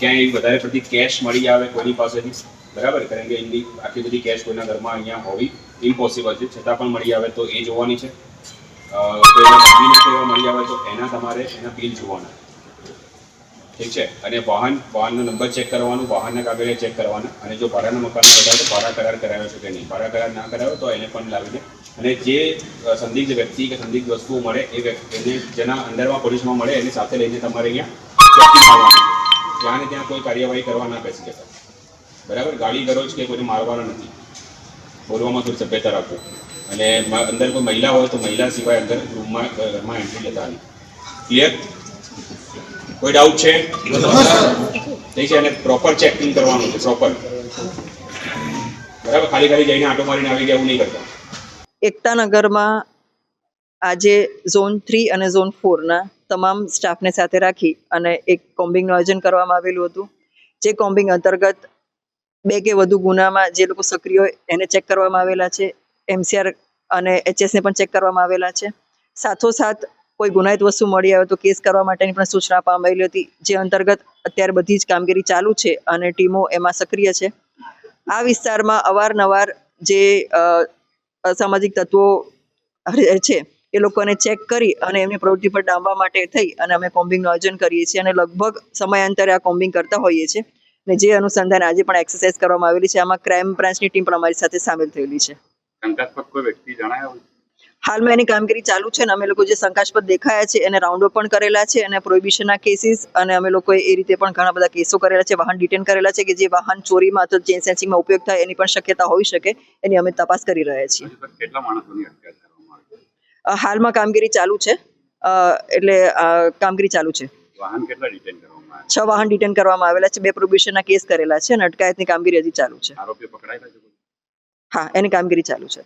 ક્યાંય વધારે પડતી કેશ મળી આવે કોઈની પાસેથી, બરાબર, કારણ કે એની આટલી બધી કેશ કોઈના ઘરમાં અહીંયા હોવી ઇમ્પોસિબલ છે, છતાં પણ મળી આવે તો એ જોવાની છે. કોઈના દાગીના કેવા મળી આવે તો તમારે એના બિલ જોવાના, ઠીક છે. અને વાહનનો નંબર ચેક કરવાનું, વાહનના કાગળિયા ચેક કરવાના. અને જો ભાડાના મકાન બધા તો ભાડા કરાર કરાવ્યો છે કે નહીં, ભાડા કરાર ના કરાવ્યો તો એને પણ લાવીને, અને જે સંદિગ્ધ વ્યક્તિ કે સંદિગ્ધ વસ્તુઓ મળે એને જેના અંડરમાં પોલીસમાં મળે એની સાથે લઈને તમારે અહીંયા ચોકી આવવાનું છે. ત્યાં ને ત્યાં કોઈ કાર્યવાહી કરવા ના બેસી જતા, બરાબર. ગાડી ગરોજ કે કોઈને મારવાના નથી, બોલવામાં થોડી સભ્યતા રાખો. અને અંદર કોઈ મહિલા હોય તો મહિલા સિવાય અંદર ઘરમાં એન્ટ્રી લેતા નહીં. ક્લિયર? કોઈ ડાઉટ છે? ઠીક છે. અને પ્રોપર ચેકિંગ કરવાનું છે, પ્રોપર, બરાબર. ખાલી જઈને આટો મારીને આવી ગયા એવું નહીં કરતા. એકતાનગરમાં આજે ઝોન 3 અને ઝોન 4ના તમામ સ્ટાફને સાથે રાખી અને એક કોમ્બિંગનું આયોજન કરવામાં આવેલું હતું. જે કોમ્બિંગ અંતર્ગત 2 કે વધુ ગુનામાં જે લોકો સક્રિય હોય એને ચેક કરવામાં આવેલા છે. MCR અને HS ને પણ ચેક કરવામાં આવેલા છે. સાથોસાથ કોઈ ગુનાહિત વસ્તુ મળી આવે તો કેસ કરવા માટેની પણ સૂચના આપવામાં આવેલી હતી, જે અંતર્ગત અત્યારે બધી જ કામગીરી ચાલુ છે અને ટીમો એમાં સક્રિય છે. આ વિસ્તારમાં અવારનવાર જે અસામાજિક તત્વો છે એ લોકોને ચેક કરી અને એમની પ્રવૃત્તિ પર ડામવા માટે થઈ અને અમે કોમ્બિંગનું આયોજન કરીએ છીએ અને લગભગ સમયાંતરે આ કોમ્બિંગ કરતા હોઈએ છીએ. અને જે અનુસંધાન આજે પણ એક્સરસાઇઝ કરવામાં આવેલી છે, આમાં ક્રાઇમ બ્રાન્ચની ટીમ પણ અમારી સાથે સામેલ થયેલી છે. શંકાસ્પદ કોઈ વ્યક્તિ જણાયો? હાલમાં એની કામગીરી ચાલુ છે અને અમે લોકો જે શંકાસ્પદ દેખાયા છે એને રાઉન્ડ અપ પણ કરેલા છે અને પ્રોહિબિશનના કેસીસ અને અમે લોકોએ એ રીતે પણ ઘણા બધા કેસો કરેલા છે. વાહન ડિટેન કરેલા છે કે જે વાહન ચોરીમાં અથવા ચેન સ્નેચિંગમાં ઉપયોગ થાય એની પણ શક્યતા હોઈ શકે, એની અમે તપાસ કરી રહ્યા છીએ. કેટલા માણસોની અટકાયત કરવામાં આવી? હાલમાં કામગીરી ચાલુ છે, એટલે કામગીરી ચાલુ છે. વાહન કેટલા ડિટેન કરવામાં આવ્યા? 6 વાહન ડિટેન કરવામાં આવેલા છે, 2 પ્રોહિબિશનના કેસ કરેલા છે અને અટકાયતની કામગીરી હજી ચાલુ છે. આરોપીઓ પકડાયેલા છે? હા, એની કામગીરી ચાલુ છે.